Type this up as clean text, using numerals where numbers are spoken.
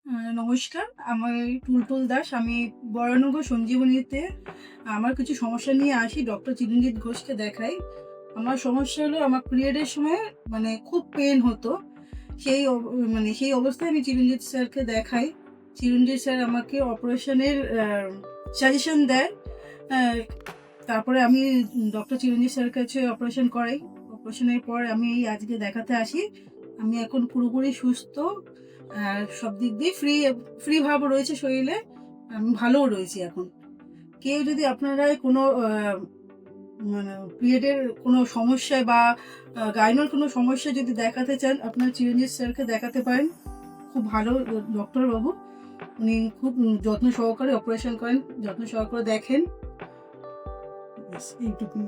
নমস্কার, আমি টুলটুল দাস। আমি বরানগর সঞ্জীবনীতে আমার কিছু সমস্যা নিয়ে আসি, ডক্টর চিরঞ্জিত ঘোষকে দেখাই। আমার সমস্যা হলো আমার পিরিয়ডের সময় খুব পেন হতো। সেই অবস্থায় আমি চিরঞ্জিত স্যারকে দেখাই। চিরঞ্জিত স্যার আমাকে অপারেশনের সাজেশন দেয়। তারপরে আমি ডক্টর চিরঞ্জিত স্যারের কাছে অপারেশন করাই। অপারেশনের পর আমি আজকে দেখাতে আসি। আমি এখন পুরোপুরি সুস্থ, সব দিক দিয়ে ফ্রি ভাব রয়েছে শরীরে। আমি ভালোও রয়েছি এখন। কেউ যদি আপনারা কোনো পিরিয়ডের কোনো সমস্যায় বা গাইনোর কোনো সমস্যা যদি দেখাতে চান, আপনার চিরঞ্জিত স্যারকে দেখাতে পারেন। খুব ভালো ডক্টর বাবু। উনি খুব যত্ন সহকারে অপারেশন করেন, যত্ন সহকারে দেখেন। এইটুকুই।